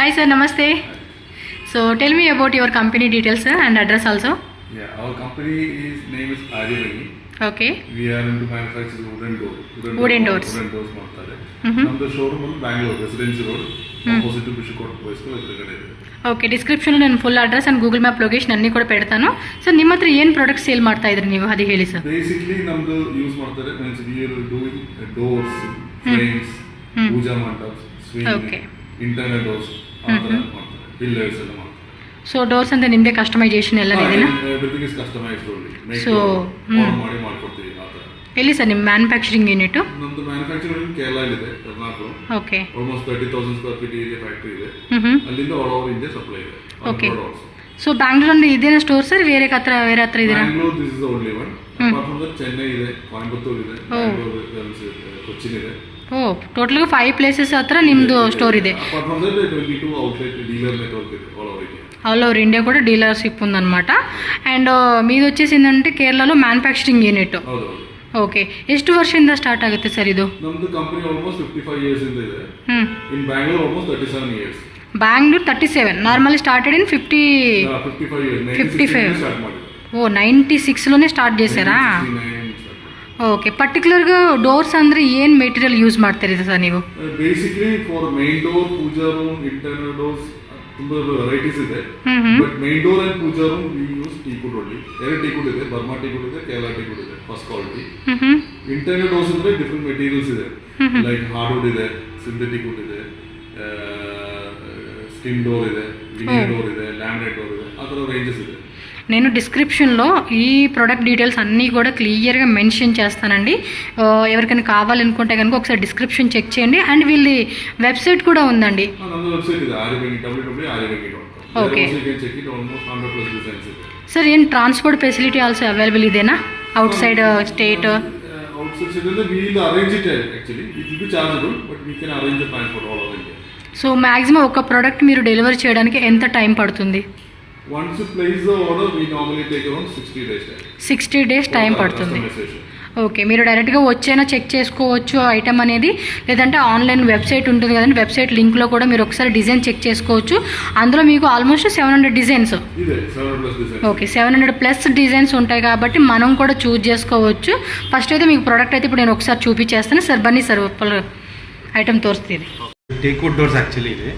Hi sir, namaste. So tell me about your company details sir and address also. Yeah, our company name is Aryavani. Okay. We are into manufacturing wooden doors. Wooden doors. ಮಾಡ್ತಾರೆ. ನಮ್ಮದು showroom ಬಂದು Bangalore Residency Road opposite to Bishop Cotton Boys ಎದುರುಗಡೆ ಇದೆ. Okay, description ನಾನು full address and Google map location ಅన్ని ಕೂಡ ಪೆಡ್ತಾನು. Sir ನಿಮ್ಮ ಹತ್ರ ಏನು ಪ್ರಾಡಕ್ಟ್ ಸೇಲ್ ಮಾಡ್ತಾ ಇದ್ರಿ ನೀವು ಅದು ಹೇಳಿ ಸರ್. ಬೇಸಿಕಲಿ ನಮ್ಮದು ಯೂಸ್ ಮಾಡ್ತಾರೆ means we are doing doors, frames, puja ಮಂಟಪಸ್, ಸ್ವಿಂಗ್, ಇಂಟರ್ನಲ್ ಡೋರ್ಸ್ ಆ ಥರ ಮಾಡ್ತಾರೆ. ಪಿಲ್ಲರ್ಸ್ ಎಲ್ಲ ಮಾಡ್ತಾರೆ. ಸೊ ಡೋರ್ಸ್ ಅಂದ್ರೆ ನಿಮ್ಮದೇ ಕಸ್ಟಮೈಸೇಷನ್ ಎಲ್ಲ ಇದೆನಾ? Everything is customised only. So ಮಾಡಿ ಮಾಡ್ಕೊಡ್ತೀವಿ ಆ ಥರ. ಎಲ್ಲಿ ಸರ್ ನಿಮ್ಮ ಮ್ಯಾನುಫ್ಯಾಕ್ಚರಿಂಗ್ ಯೂನಿಟ್? ನಮ್ಮದು ಮ್ಯಾನುಫ್ಯಾಕ್ಚರಿಂಗ್ ಕೇರಳ ಇದೆ, Karnataka. Okay. Almost 30,000 square feet area factory ಇದೆ. ಅಲ್ಲಿಂದ ಆಲ್ ಓವರ್ ಇಂಡಿಯಾ ಸಪ್ಲೈ ಇದೆ. ಓಕೆ. ಸೊ ಬ್ಯಾಂಗ್ಳೂರಲ್ಲಿ ಇದೇನಾ ಸ್ಟೋರ್ ಸರ್? ಬೇರೆ ಹತ್ರ ಇದೆಯಾ? Bangalore this is the only one. Apart from that Chennai ಇದೆ, ಕೊಯಂಬತ್ತೂರ್ ಇದೆ, ಬ್ಯಾಂಗ್ಳೂರ್ ಇದೆ, ಕೊಚ್ಚಿನ್ ಇದೆ. ಟೋಟಲ್ 5 ಪ್ಲೇಸಸ್ ಹತ್ರ ನಿಮ್ಮದು ಸ್ಟೋರ್ ಇದೆ. Apart from that 22 outlet dealer network ಇದೆ all over India. All over India కూడా డీలర్షిప్ ఉందన్నమాట. అండ్ మీది వచ్చేసి ఏంటంటే కేరళలో మ్యానుఫ్యాక్చరింగ్ యూనిట్. ಓಕೆ. ಎಷ್ಟು ವರ್ಷದಿಂದ ಸ್ಟಾರ್ಟ್ ಆಗುತ್ತೆ ಸರ್ ಇದು? ನಮ್ಮದು ಕಂಪನಿ ಆಲ್ಮೋಸ್ಟ್ 55 ಇಯರ್ಸ್ ಇಂದ ಇದೆ. In Bangalore almost 37 years. Bangalore 37. Normally started in 55 years. 55 start ಮಾಡಿದ್ರು. 96 లోనే ಸ್ಟಾರ್ಟ್ చేశాರಾ? ಓಕೆ. ಪರ್ಟಿಕ್ಯುಲರ್గా ಡೋರ್ಸ್ ಅಂದ್ರೆ ಏನು ಮೆಟೀರಿಯಲ್ ಯೂಸ್ ಮಾಡ್ತೀರಿ ಸರ್ ನೀವು? Basically for main door, puja room, internal doors ತುಂಬಾ ವೆರೈಟೀಸ್ ಇದೆ. But main door and puja room we use teakwood only. ಎರಡು ಟೀಕುಡ್ ಇದೆ, ಬರ್ಮಾ ಟೀಕುಡ್ ಇದೆ, ಕೇರಳ ಟೀಕುಡ್ ಇದೆ, ಫಸ್ಟ್ ಕ್ವಾಲಿಟಿ. ಇಂಟರ್ನಲ್ ಡೋರ್ಸ್ ಅಂದ್ರೆ ಡಿಫ್ರೆಂಟ್ ಮೆಟೀರಿಯಲ್ಸ್ ಇದೆ, ಲೈಕ್ ಹಾರ್ಡ್ವುಡ್ ಇದೆ, ಸಿಂಥೆಟಿಕ್ ವುಡ್ ಇದೆ, ಸ್ಕಿನ್ ಡೋರ್ ಇದೆ, ವಿನಿಯರ್ ಡೋರ್ ಇದೆ, ಲ್ಯಾಮಿನೇಟ್ ಡೋರ್ ಇದೆ, ಆ ಥರ ರೇಂಜಸ್ ಇದೆ. నేను డిస్క్రిప్షన్లో ఈ ప్రోడక్ట్ డీటెయిల్స్ అన్నీ కూడా క్లియర్గా మెన్షన్ చేస్తానండి. ఎవరికైనా కావాలనుకుంటే కనుక ఒకసారి డిస్క్రిప్షన్ చెక్ చేయండి. అండ్ వీళ్ళ వెబ్సైట్ కూడా ఉందండి. Okay sir. ఏం ట్రాన్స్పోర్ట్ ఫెసిలిటీ ఆల్సో అవైలబుల్ ఇదేనా? Out side state? So maximum ఒక ప్రోడక్ట్ మీరు డెలివరీ చేయడానికి ఎంత టైం పడుతుంది? Once you place the order, we normally take around 60 days time. 60 days time పడుతుంది. ఓకే. మీరు డైరెక్ట్గా వచ్చైనా చెక్ చేసుకోవచ్చు ఐటమ్ అనేది, లేదంటే ఆన్లైన్ వెబ్సైట్ ఉంటుంది కదండి, వెబ్సైట్ లింక్లో కూడా మీరు ఒకసారి డిజైన్ చెక్ చేసుకోవచ్చు. అందులో మీకు ఆల్మోస్ట్ 700 డిజైన్స్. ఓకే. 700+ డిజైన్స్ ఉంటాయి కాబట్టి మనం కూడా చూజ్ చేసుకోవచ్చు. ఫస్ట్ అయితే మీకు ప్రోడక్ట్ అయితే ఇప్పుడు నేను ఒకసారి చూపించేస్తాను సార్. బన్నీ సార్ ಐಟಮ್ ತೋರಿಸ್ತೀರಿ. ಟೀಕ್ವುಡ್ ಡೋರ್ಸ್ ಆಕ್ಚುಲಿ ಇದೆ.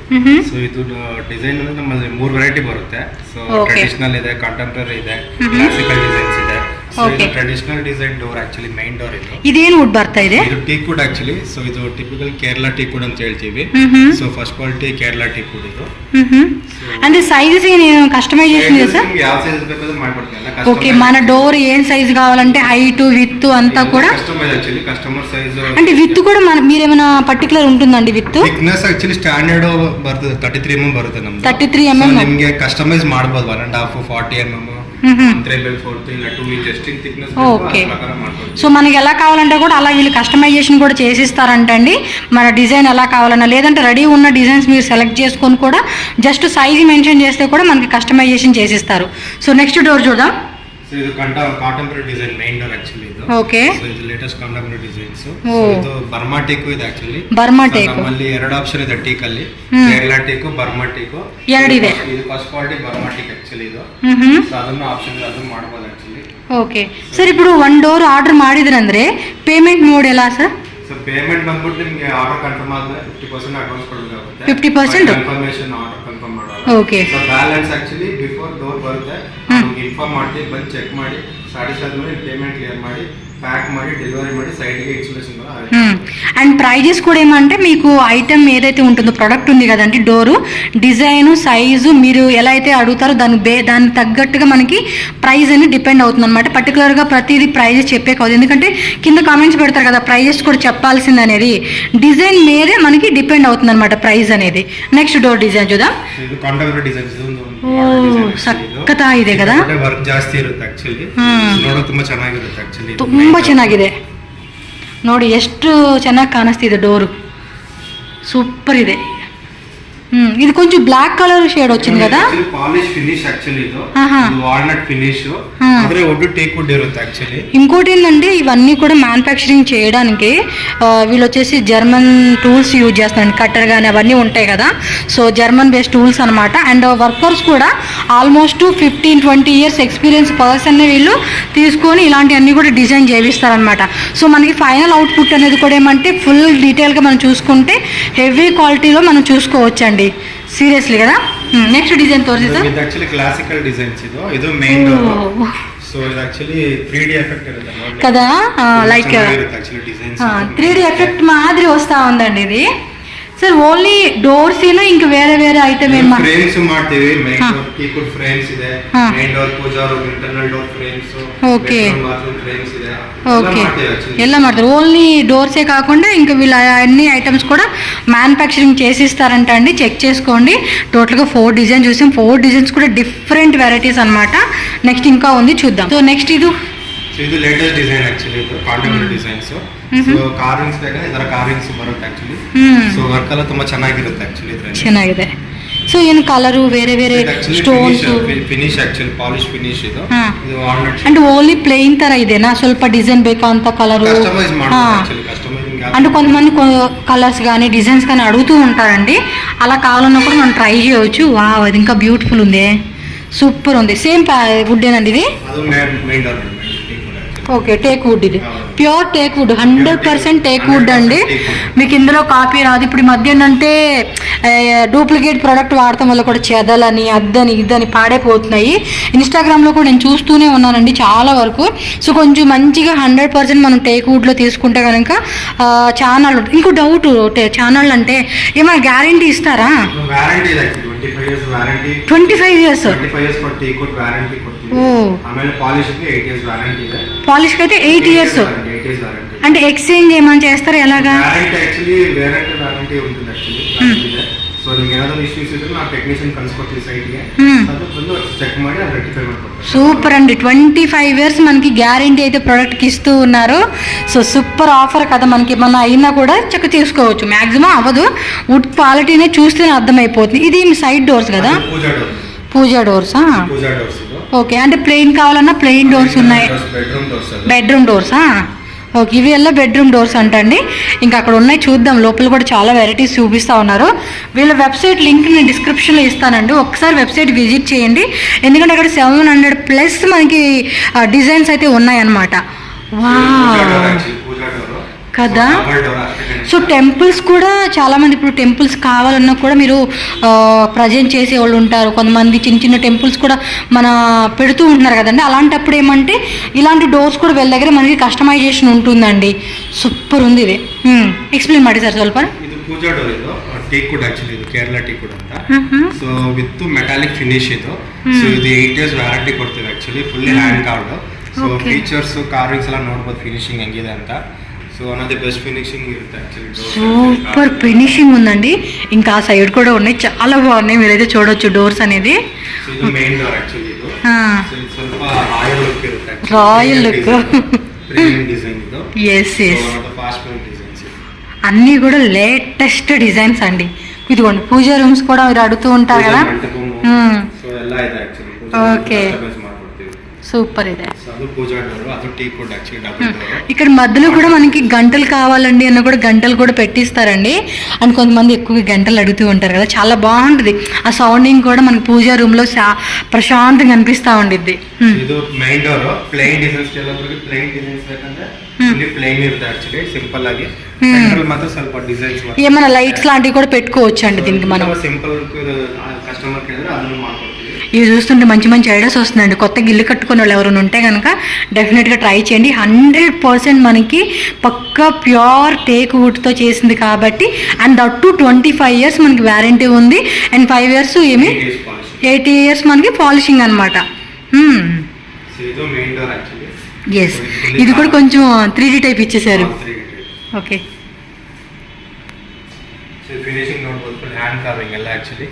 ಸೊ ಇದು ಡಿಸೈನ್ ಅಂದ್ರೆ ನಮ್ಮಲ್ಲಿ 3 ವೆರೈಟಿ ಬರುತ್ತೆ. ಸೊ ಟ್ರೆಡಿಷನಲ್ ಇದೆ, ಕಂಟೆಂಪರರಿ ಇದೆ, ಕ್ಲಾಸಿಕಲ್ ಡಿಸೈನ್ಸ್ ಇದೆ. ಸೊ ಇದು traditional design door actually main door ಇದು. ಇದೇನು ವುಡ್ ಬರ್ತಾ ಇದೆ? ಇದು ಟೀಕ್ವುಡ್ ಆಕ್ಚುಲಿ. ಸೊ ಇದು ಟಿಪಿಕಲ್ ಕೇರಳ ಟೀಕ್ವುಡ್ ಅಂತ ಹೇಳ್ತೀವಿ. So first quality Kerala teakwood ಇದು. ಅಂದ್ರೆ ಸೈಜಸ್ ಏನು ಕಸ್ಟಮೈಸೇಷನ್ ಇದೆ ಸರ್? ಯಾವ ಸೈಜ್ ಬೇಕಾದ್ರೂ ಮಾಡ್ಕೊಡ್ತೀವಿ. ఓకే. మన డోర్ ఏం సైజ్ కావాలంటే హైట్, విత్ అంతా కూడా కస్టమైజ్ యాక్చువల్లీ కస్టమర్ సైజ్. అంటే విత్ కూడా మీరేమైనా పర్టికులర్ ఉంటుందండి? విత్ ಥಿಕ್ನೆಸ್ ಆಕ್ಚುಲಿ ಸ್ಟ್ಯಾಂಡರ್ಡ್ ಬರ್ತದೆ 33 mm ಬರುತ್ತೆ ನಮ್ದು. 33 mm ನಿಮಗೆ ಕಸ್ಟಮೈಸ್ ಮಾಡಬಹುದು. 1.5 40 mm 3/4 ಇಲ್ಲ 2 ಇಂಚ್ ಎಷ್ಟಿಂಗ್ ಥಿಕ್ನೆಸ್ ఓకే. సో మనకి ఎలా కావాలంటే కూడా అలా వీళ్ళు కస్టమైజేషన్ కూడా చేసిస్తారంటండి. మన డిజైన్ ఎలా కావాలన్నా, లేదంటే రెడీ ఉన్న డిజైన్స్ మీరు సెలెక్ట్ చేసుకొని కూడా జస్ట్ సైజ్ మెన్షన్ చేస్తే కూడా మనకి కస్టమైజేషన్ చేసిస్తారు. సో నెక్స్ట్ డోర్ చూద్దాం. సో ఇది contemporary design main door actually ఇది. ఓకే. సో ಇದು ಲೇಟೆಸ್ಟ್ ಕಾಂಟೆಂಪರರಿ ಡಿಸೈನ್ಸ್. ಸೊ ಇದು ಬರ್ಮಾ ಟೀಕ್ ಇದೆ ಆಕ್ಚುಲಿ. ಬರ್ಮಾ ಟೀಕ್ ನಮ್ಮಲ್ಲಿ 2 ಆಪ್ಷನ್ ಇದೆ ಟೀಕ್ ಅಲ್ಲಿ. ಕೇರಳ ಟೀಕ್, ಬರ್ಮಾ ಟೀಕ್ ಎರಡು ಇದೆ. ಇದು first quality Burma teak actually ಇದು. ಸೊ ಅದನ್ನ ಆಪ್ಷನ್ ಇದೆ, ಅದನ್ನ ಮಾಡಬಹುದು ಆಕ್ಚುಲಿ. Okay sir. ఇప్పుడు 1 ಡೋರ್ ಆರ್ಡರ್ ಮಾಡಿದ್ರಂದ್ರೆ ಪೇಮೆಂಟ್ ಮೋಡ್ ಎಲ್ಲ ಸರ್? ಸೊ ಪೇಮೆಂಟ್ ಬಂದ್ಬಿಟ್ಟು ನಿಮಗೆ ಆರ್ಡರ್ ಕನ್ಫರ್ಮ್ ಆದ್ರೆ 50% ಅಡ್ವಾನ್ಸ್ ಕೊಡಬೇಕಾಗುತ್ತೆ. 50% ಕನ್ಫರ್ಮೇಷನ್ ಆರ್ಡರ್ ಕನ್ಫರ್ಮ್ ಮಾಡೋದು. Okay. So balance actually before door ಬರುತ್ತೆ, ನಮಗೆ ಇನ್ಫಾರ್ಮ್ ಮಾಡ್ತೀವಿ. ಬಂದು ಚೆಕ್ ಮಾಡಿ ಸ್ಯಾಟಿಸ್ಫೈ ಆದ್ಮೇಲೆ ಪೇಮೆಂಟ್ ಕ್ಲಿಯರ್ ಮಾಡಿ ప్యాక్ ಮಾಡಿ డెలివరీ ಮಾಡಿ సైట్కి ఇన్స్టాలేషన్ కూడా. అండ్ ప్రైజెస్ కూడా ఏమంటే మీకు ఐటమ్ ఏదైతే ఉంటుందో ప్రోడక్ట్ ఉంది కదండి, డోరు డిజైను సైజు మీరు ఎలా అయితే అడుగుతారో దానికి తగ్గట్టుగా మనకి ప్రైస్ అని డిపెండ్ అవుతుంది అనమాట. పర్టికులర్గా ప్రతిదీ ప్రైజెస్ చెప్పే కాదు, ఎందుకంటే కింద కామెంట్స్ పెడతారు కదా ప్రైజెస్ కూడా చెప్పాల్సింది అనేది. డిజైన్ మీదే మనకి డిపెండ్ అవుతుంది అనమాట ప్రైస్ అనేది. నెక్స్ట్ డోర్ డిజైన్ చూద్దాం. ಸಖತ್ ಇದೆ కదా, ವರ್ಕ್ ಜಾಸ್ತಿ ಇರುತ್ತೆ ಆಕ್ಚುಲಿ. ನೋಡೋಕೆ ತುಂಬಾ ಚೆನ್ನಾಗಿರುತ್ತೆ ಆಕ್ಚುಲಿ. ತುಂಬ ಚೆನ್ನಾಗಿದೆ ನೋಡಿ, ಎಷ್ಟು ಚೆನ್ನಾಗಿ ಕಾಣಿಸ್ತಿದೆ ಡೋರು. ಸೂಪರ್ ಇದೆ. ఇది కొంచెం బ్లాక్ కలర్ షేడ్ వచ్చింది కదా. పాలిష్ ఫినిష్ యాక్చువల్లీ ఇది వాల్నట్ ఫినిష్. ಆದ್ರೆ ವುಡ್ ಟೇಕ್ ವುಡ್ ಇರುತ್ತೆ ಆಕ್ಚುಲಿ. ఇంకోటి ఏంటంటే ఇవన్నీ కూడా మ్యానుఫ్యాక్చరింగ్ చేయడానికి వీళ్ళు వచ్చేసి జర్మన్ టూల్స్ యూజ్ చేస్తారండి. కట్టర్ కానీ అవన్నీ ఉంటాయి కదా, సో జర్మన్ బేస్డ్ టూల్స్ అనమాట. అండ్ వర్కర్స్ కూడా ఆల్మోస్ట్ 15-20 ఇయర్స్ ఎక్స్పీరియన్స్ పర్సన్ని వీళ్ళు తీసుకొని ఇలాంటివన్నీ కూడా డిజైన్ చేయిస్తారనమాట. సో మనకి ఫైనల్ అవుట్పుట్ అనేది కూడా ఏమంటే ఫుల్ డీటెయిల్గా మనం చూసుకుంటే హెవీ క్వాలిటీలో మనం చూసుకోవచ్చండి. సీరియస్లీ కదా. నెక్స్ట్ డిజైన్ తోరిసి ಸರ್. ಇದು ಆಕ್ಚುಲಿ ಕ್ಲಾಸಿಕಲ್ ಡಿಸೈನ್ಸ್ ಇದು ಮೇನ್ ಡೋರ್. ಸೊ ಇದು ಆಕ್ಚುಲಿ 3D ಎಫೆಕ್ಟ್ ಇರುತ್ತೆ ನೋಡಿ కదా, like actually designs 3D effect మాదిరి వస్తూ ఉందండి ఇది. ಸರ್ ಓನ್ಲಿ ಡೋರ್ಸ್ ಏನೋ ಇಂಕ ಬೇರೆ ಬೇರೆ ಐಟಮ್ ಏನು ಫ್ರೇಮ್ಸ್ ಮಾಡ್ತೀವಿ. ಮೇನ್ ಡೋರ್ ಟೀಕುಡ್ ಫ್ರೇಮ್ಸ್ ಇದೆ, main door puja room internal door frames, okay bathroom frames ಇದೆ. ఓకే ఎలా ಮಾಡ್ತಾರೆ. ఓన్లీ డోర్సే కాకుండా ఇంకా వీళ్ళ అన్ని ఐటమ్స్ కూడా మ్యానుఫ్యాక్చరింగ్ చేసిస్తారంట అండి. చెక్ చేసుకోండి. టోటల్గా 4 డిజైన్ చూసాం. 4 డిజైన్స్ కూడా డిఫరెంట్ వెరైటీస్ అనమాట. నెక్స్ట్ ఇంకా ఉంది చూద్దాం. సో నెక్స్ట్ ಇದು ಲೇಟೆಸ್ಟ್ ಡಿಸೈನ್ ಆಕ್ಚುಲಿ. ಇದು ಕಾಂಟೆಂಪರರಿ ಡಿಸೈನ್ಸ್. ಸೊ ಕಾರ್ವಿಂಗ್ಸ್ ಬೇಕಾದ್ರೆ ಇದರ ಕಾರ್ವಿಂಗ್ಸ್ ಬರುತ್ತೆ ಆಕ್ಚುಲಿ. ಸೊ ವರ್ಕ್ ಎಲ್ಲ ತುಂಬಾ ಚೆನ್ನಾಗಿರುತ್ತೆ ಆಕ್ಚುಲಿ ಇದರಲ್ಲಿ. ಚೆನ್ನಾಗಿದೆ. ಸೊ ಏನು ಕಲರು ಬೇರೆ ಬೇರೆ stones finish actually polish finish ಇದು. ಇದು ವಾಲ್ನಟ್ అంటే ఓన్లీ ప్లెయిన్ ತರ ఇదేనా, ಸ್ವಲ್ಪ డిజైన్ ಬೇಕಾ ಅಂತ కలరు కస్టమైజ్ ಮಾಡ್ಬೋದು ಆಕ್ಚುಲಿ. కస్టమైజింగ్ అంటే కొంతమంది కలర్స్ కానీ డిజైన్స్ కానీ అడుగుతూ ఉంటారండి. అలా కావాలన్నప్పుడు మనం ట్రై చేయవచ్చు. వావ్, అది ఇంకా బ్యూటిఫుల్ ఉంది, సూపర్ ఉంది. సేమ్ వుడ్ ఏనండి ఇది. ಅದು main door. Okay, teak wood ఇది. Pure teak wood, 100% teak wood అండి. మీకు ఇందులో కాపీ రాదు. ఇప్పుడు ఈ మధ్య ఏంటంటే డూప్లికేట్ ప్రోడక్ట్ వాడటం వల్ల కూడా చెదలని అద్దని ఇద్దని పాడైపోతున్నాయి. ఇన్స్టాగ్రామ్లో కూడా నేను చూస్తూనే ఉన్నానండి చాలా వరకు. సో కొంచెం మంచిగా 100% మనం టేక్ వుడ్లో తీసుకుంటే కనుక ఛానల్. ఇంకో డౌట్, ఛానల్ అంటే ఏమైనా గ్యారంటీ ఇస్తారా? 25 ఇయర్స్ ವಾರಂಟಿ ಕೊಡ್ತೀವಿ. ಆಮೇಲೆ ಪಾಲಿಶ್ಗೆ 8 ಇಯರ್ಸ್ ವಾರಂಟಿ ಇದೆ. పాలిష్కి అయితే 8 ఇయర్స్. అంటే ఎక్స్చేంజ్ ఏమైనా చేస్తారా ఎలాగా? యాక్చువల్లీ వారంటీ ఉంటుంది యాక్చువల్లీ. సో ನಿಮಗೆ ಏನಾದರೂ ಇಶ್ಯೂಸ್ ಇದ್ರೆ ನಾವು ಟೆಕ್ನಿಷಿಯನ್ ಕಳಿಸ್ಕೊಡ್ತೀವಿ ಸೈಟ್ಗೆ. ಅದು ಬಂದು ಚೆಕ್ ಮಾಡಿ ಅದು ರೆಕ್ಟಿಫೈ ಮಾಡ್ಕೊಡ್ತಾರೆ. సూపర్ అండి. 25 ఇయర్స్ మనకి గ్యారంటీ అయితే ప్రోడక్ట్కి ఇస్తూ ఉన్నారు. సో సూపర్ ఆఫర్ కదా. మనకి మన అయినా కూడా చెక్ చేసుకోవచ్చు. మ్యాక్సిమం అవ్వదు. వుడ్ క్వాలిటీనే చూస్తేనే అర్థమైపోతుంది. ఇది సైడ్ డోర్స్ కదా, పూజా డోర్సా? ఓకే, అంటే ప్లెయిన్ కావాలన్నా ప్లెయిన్ డోర్స్ ఉన్నాయి. బెడ్రూమ్ డోర్సా? ఓకే, ఇవి ಎಲ್ಲ బెడ్రూమ్ డోర్స్ అంటండి. ఇంకా అక్కడ ఉన్నాయి చూద్దాం. లోపల కూడా చాలా వెరైటీస్ చూపిస్తూ ఉన్నారు. వీళ్ళ వెబ్సైట్ లింక్ నేను డిస్క్రిప్షన్లో ఇస్తానండి. ఒకసారి వెబ్సైట్ విజిట్ చేయండి. ఎందుకంటే అక్కడ 700+ మనకి డిజైన్స్ అయితే ఉన్నాయన్నమాట. వా కదా. సో టెంపుల్స్ కూడా చాలామంది ఇప్పుడు టెంపుల్స్ కావాలన్నా కూడా మీరు ప్రజెంట్ చేసే వాళ్ళు ఉంటారు. కొంతమంది చిన్న చిన్న టెంపుల్స్ కూడా మన పెడుతూ ఉంటున్నారు కదండి. అలాంటప్పుడు ఏమంటే ఇలాంటి డోర్స్ కూడా వీళ్ళ దగ్గర మనకి కస్టమైజేషన్ ఉంటుందండి. సూపర్ ఉంది ఇది. ಎಕ್ಸ್ಪ್ಲೇನ್ ಮಾಡಿ ಸರ್ ಸ್ವಲ್ಪ. ಇದು ಪೂಜಾ ಡೋರ್. ಇದು ಟೀಕ್ ವುಡ್ ಆಕ್ಚುಲಿ. ಇದು ಕೇರಳ ಟೀಕ್ ವುಡ್ ಅಂತ. ಸೊ ವಿತ್ ಮೆಟಾಲಿಕ್ ಫಿನಿಶ್ ಇದು. ಸೊ ಇದು 8 ಇಯರ್ಸ್ ವ್ಯಾರಂಟಿ ಕೊಡ್ತೀವಿ actually. Fully hand carved. So features carvings ಎಲ್ಲ ನೋಡ್ಬೋದು ಫಿನಿಶಿಂಗ್ ಹೆಂಗಿದೆ ಅಂತ. సో అన్నది బెస్ట్ ఫినిషింగ్ ఇರುತ್ತೆ యాక్చువల్లీ. సూపర్ ఫినిషింగ్ ఉందండి. ఇంకా ఆ సైడ్ కూడా ఉన్నాయి, చాలా బాగున్నాయి. మీరైతే చూడొచ్చు డోర్స్ అనేది. ఇది మెయిన్ డోర్ యాక్చువల్లీ. ఇది ಸ್ವಲ್ಪ రాయల్ లుక్ ఇರುತ್ತೆ. రాయల్ లుక్, ప్రీమియం డిజైన్ ఇది. yes yes. So fast moving designs అన్నీ కూడా లేటెస్ట్ డిజైన్స్ అండి. ఇదిగోండి పూజా రూమ్స్ కూడా మీరు అడుగుతూ ఉంటారు కదా. సో ಎಲ್ಲ ಇದೆ యాక్చువల్లీ. ఓకే, సూపర్ ಇದೆ. డబుల్. ఇక్కడ మధ్యలో కూడా మనకి గంటలు కావాలండి అన్న కూడా గంటలు కూడా పెట్టిస్తారండి. అండ్ కొంతమంది ఎక్కువగా గంటలు అడుగుతూ ఉంటారు కదా, చాలా బాగుంటుంది. ఆ సౌండింగ్ కూడా మనకి పూజా రూమ్ లో ప్రశాంతంగా అనిపిస్తూ ఉండిద్ది. ಇದು main door plain designs plain designs ಬೇಕಂದ್ರೆ ಪ್ಲೇನ್ ಇರುತ್ತೆ యాక్చువల్లీ సింపుల్ ఆಗಿ. సెంట్రల్ మాత్రం ಸ್ವಲ್ಪ డిజైన్స్ ఏమైనా లైట్స్ లాంటివి కూడా పెట్టుకోవచ్చు అండి దీనికి. మనం సింపుల్ కస్టమర్ కేంద్ర ಅದನ್ನು ಮಾಡ್ಕೊಡ್ತೀವಿ. ఇవి చూస్తుంటే మంచి మంచి ఐడియాస్ వస్తున్నాయండి. కొత్తగా ఇల్లు కట్టుకునే వాళ్ళు ఎవరైనా ఉంటే కనుక డెఫినెట్గా ట్రై చేయండి. 100% మనకి పక్కా ప్యూర్ టేక్ వుడ్తో చేసింది కాబట్టి. అండ్ దట్ టు 25 ఇయర్స్ మనకి వ్యారంటీ ఉంది. అండ్ 5 ఇయర్స్ ఏమి 8 ఇయర్స్ మనకి పాలిషింగ్ అనమాట. ఎస్, ఇది కూడా కొంచెం 3D టైప్ ఇచ్చేసారు. ఓకే, ಫಿನಿಶಿಂಗ್ ನೋಡ್ಬೋದು. ಫುಲ್ ಹ್ಯಾಂಡ್ ಕಾರ್ವಿಂಗ್ ಎಲ್ಲ ಆಕ್ಚುಲಿ.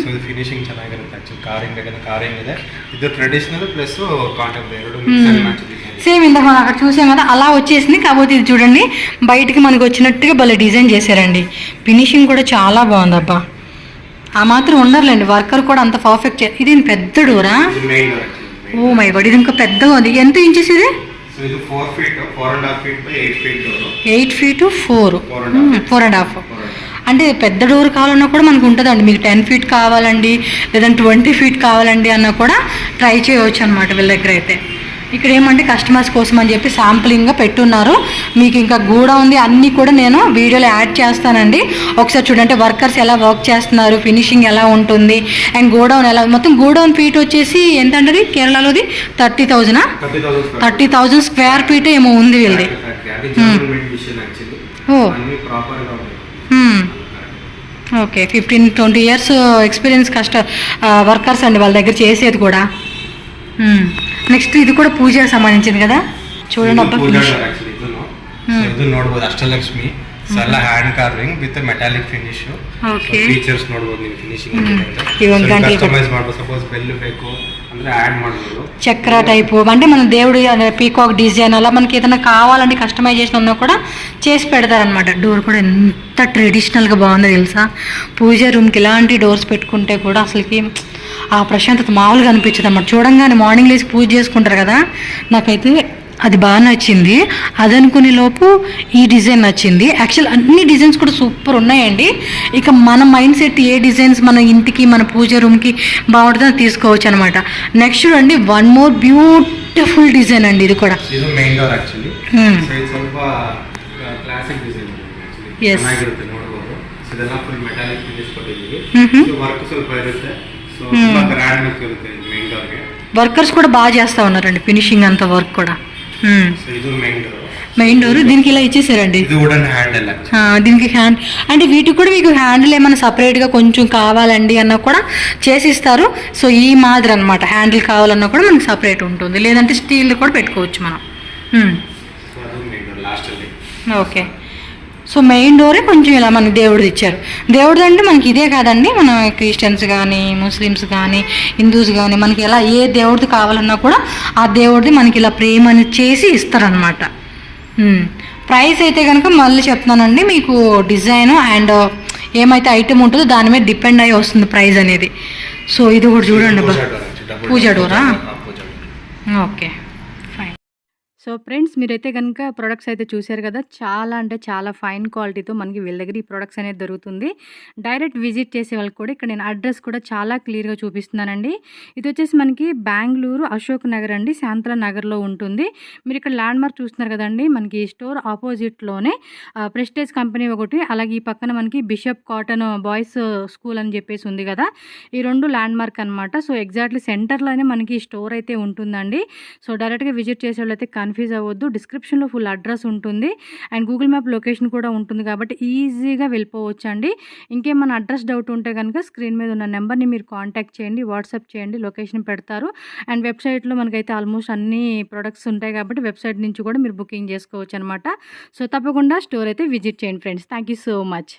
ಸೊ ಇದು ಫಿನಿಶಿಂಗ್ ಚೆನ್ನಾಗಿರುತ್ತೆ ಆಕ್ಚುಲಿ. ಕಾರ್ವಿಂಗ್ ಬೇಕಾದ್ರೆ ಕಾರ್ವಿಂಗ್ ಇದೆ. ಇದು ಟ್ರೆಡಿಷನಲ್ ಪ್ಲಸ್ ಕಾಂಟೆಂಪರರಿ ಎರಡು ಮಿಕ್ಸ್. సేమ్ ఇందాక మనం అక్కడ చూసాం కదా అలా వచ్చేసింది. కాకపోతే ఇది చూడండి బయటికి మనకు వచ్చినట్టుగా భలే డిజైన్ చేశారండి. ఫినిషింగ్ కూడా చాలా బాగుంది. అబ్బా, ఆ మాత్రం ఉండర్లేండి. వర్కర్ కూడా అంత పర్ఫెక్ట్. ఇది పెద్ద డోరా? ఓ మై గాడ్, ఇది ఇంకా పెద్దగా ఉంది. ఎంత ఇంచెస్ ఇది? సో ఇది 4 feet, 4.5 feet by 8 feet door. 8 feet 4.5. అంటే పెద్ద డోర్ కావాలన్నా కూడా మనకు ఉంటుందండి. మీకు 10 feet కావాలండి, లేదంటే 20 feet కావాలండి అన్నా కూడా ట్రై చేయవచ్చు అనమాట వీళ్ళ దగ్గర అయితే. ఇక్కడ ఏమంటే కస్టమర్స్ కోసం అని చెప్పి శాంప్లింగ్గా పెట్టున్నారు. మీకు ఇంకా గూడ ఉంది, అన్నీ కూడా నేను వీడియోలో యాడ్ చేస్తానండి. ఒకసారి చూడండి వర్కర్స్ ఎలా వర్క్ చేస్తున్నారు, ఫినిషింగ్ ఎలా ఉంటుంది, అండ్ గోడౌన్ ఎలా, మొత్తం గోడౌన్ ఫీట్ వచ్చేసి ఎంత అంటది కేరళలోది? 30,000 స్క్వేర్ ఫీట్ ఏమో ఉంది వీళ్ళది. ఓ ఓకే, 15-20 years ఎక్స్పీరియన్స్ వర్కర్స్ అండి వాళ్ళ దగ్గర చేసేది కూడా. నెక్స్ట్ ఇది కూడా పూజకి సంబంధించింది కదా, చూడండి అబ్బా. ಇದು ನೋಡಬಹುದು ಅಷ್ಟಲಕ್ಷ್ಮಿ ಎಲ್ಲ hand carving with metallic finish. Okay, features ನೋಡಬಹುದು ನೀವು ಫಿನಿಶಿಂಗ್ ಕಸ್ಟಮೈಸ್ ಮಾಡಬಹುದು. ಸಪೋಸ್ ಬೆಲ್ ಬೇಕು ಅಂದ್ರೆ యాడ్ ಮಾಡಬಹುದು. చక్ర టైపు అంటే మన దేవుడి పీకాక్ డిజైన్ అలా మనకి ఏదైనా కావాలంటే కస్టమైజేషన్ ఉన్నా కూడా చేసి పెడతారనమాట. డోర్ కూడా ఎంత ట్రెడిషనల్గా బాగుందో తెలుసా. పూజ రూమ్కి ఇలాంటి డోర్స్ పెట్టుకుంటే కూడా అసలుకి ఆ ప్రశాంతత మామూలుగా అనిపించదు అన్నమాట. చూడంగానే మార్నింగ్ లేచి పూజ చేసుకుంటారు కదా, నాకైతే అది బాగా నచ్చింది. అది అనుకునే లోపు ఈ డిజైన్ నచ్చింది. యాక్చువల్ అన్ని డిజైన్స్ కూడా సూపర్ ఉన్నాయండి. ఇక మన మైండ్ సెట్ ఏ డిజైన్స్ మన ఇంటికి మన పూజ రూమ్కి బాగుంటుందో తీసుకోవచ్చు అనమాట. నెక్స్ట్ చూడండి, వన్ మోర్ బ్యూటిఫుల్ డిజైన్ అండి. ఇది కూడా ಇದು ಮೇನ್ ಡೋರ್ ಆಕ್ಚುಲಿ. ಸೊ ಇದು ಸ್ವಲ್ಪ ಕ್ಲಾಸಿಕ್ ಡಿಸೈನ್ ಚೆನ್ನಾಗಿರುತ್ತೆ ನೋಡಬಹುದು. ಸೊ ಇದೆಲ್ಲ ಫುಲ್ ಮೆಟಾಲಿಕ್ ಫಿನಿಶ್ ಕೊಟ್ಟಿದ್ದೀವಿ. ಸೊ ವರ್ಕ್ ಸ್ವಲ್ಪ ಇರುತ್ತೆ. ಸೊ ತುಂಬಾ ಗ್ರ್ಯಾಂಡ್ ಲುಕ್ ಇರುತ್ತೆ ಮೇನ್ ಡೋರ್ಗೆ. వర్కర్స్ కూడా బాగా చేస్తూ ఉన్నారండి ఫినిషింగ్ అంతా వర్క్ కూడా. సో ఇది మెయిన్ డోర్. మెయిన్ డోర్ దీనికి ఇలా ఇచ్చేసారండి. ఇది వుడెన్ హ్యాండిల్. దీనికి హ్యాండ్ అంటే వీటికి కూడా మీకు హ్యాండిల్ ఏమైనా సపరేట్గా కొంచెం కావాలండి అన్నా కూడా చేసి ఇస్తారు. సో ఈ మాదిరి అనమాట, హ్యాండిల్ కావాలన్నా కూడా మనకి సపరేట్ ఉంటుంది, లేదంటే స్టీల్ కూడా పెట్టుకోవచ్చు మనం. సో అది మెయిన్ డోర్ లాస్ట్ ಅಲ್ಲಿ. ఓకే, సో మెయిన్ డోరే కొంచెం ఇలా మనకి దేవుడిది ఇచ్చారు. దేవుడిది అంటే మనకి ఇదే కాదండి, మన క్రిస్టియన్స్ కానీ ముస్లిమ్స్ కానీ హిందూస్ కానీ మనకి ఎలా ఏ దేవుడిది కావాలన్నా కూడా ఆ దేవుడిది మనకి ఇలా ప్రేమని చేసి ఇస్తారనమాట. ప్రైస్ అయితే కనుక మళ్ళీ చెప్తున్నానండి, మీకు డిజైన్ అండ్ ఏమైతే ఐటమ్ ఉంటుందో దాని మీద డిపెండ్ అయ్యి వస్తుంది ప్రైస్ అనేది. సో ఇది కూడా చూడండి అబ్బా, పూజా డోరా. Okay fine. సో ఫ్రెండ్స్, మీరైతే కనుక ప్రొడక్ట్స్ అయితే చూశారు కదా, చాలా అంటే చాలా ఫైన్ క్వాలిటీతో మనకి వీళ్ళ దగ్గర ఈ ప్రొడక్ట్స్ అనేది దొరుకుతుంది. డైరెక్ట్ విజిట్ చేసే వాళ్ళకి కూడా ఇక్కడ నేను అడ్రస్ కూడా చాలా క్లియర్గా చూపిస్తున్నానండి. ఇది వచ్చేసి మనకి బెంగళూరు అశోక్ నగర్ అండి, శాంతల నగర్లో ఉంటుంది. మీరు ఇక్కడ ల్యాండ్ మార్క్ చూస్తున్నారు కదండి, మనకి స్టోర్ ఆపోజిట్లోనే ప్రెస్టేజ్ కంపెనీ ఒకటి, అలాగే ఈ పక్కన మనకి బిషప్ కాటన్ బాయ్స్ స్కూల్ అని చెప్పేసి ఉంది కదా, ఈ రెండు ల్యాండ్ మార్క్ అనమాట. సో ఎగ్జాక్ట్లీ సెంటర్లోనే మనకి ఈ స్టోర్ అయితే ఉంటుందండి. సో డైరెక్ట్గా విజిట్ చేసే వాళ్ళు అయితే కన్ఫ్యూజ్ అవ్వద్దు, డిస్క్రిప్షన్లో ఫుల్ అడ్రస్ ఉంటుంది అండ్ గూగుల్ మ్యాప్ లొకేషన్ కూడా ఉంటుంది కాబట్టి ఈజీగా వెళ్ళిపోవచ్చు అండి. ఇంకేమైనా అడ్రస్ డౌట్ ఉంటే కనుక స్క్రీన్ మీద ఉన్న నెంబర్ని మీరు కాంటాక్ట్ చేయండి, వాట్సాప్ చేయండి, లొకేషన్ పెడతారు. అండ్ వెబ్సైట్లో మనకైతే ఆల్మోస్ట్ అన్ని ప్రొడక్ట్స్ ఉంటాయి కాబట్టి వెబ్సైట్ నుంచి కూడా మీరు బుకింగ్ చేసుకోవచ్చు అనమాట. సో తప్పకుండా స్టోర్ అయితే విజిట్ చేయండి friends. Thank you so much.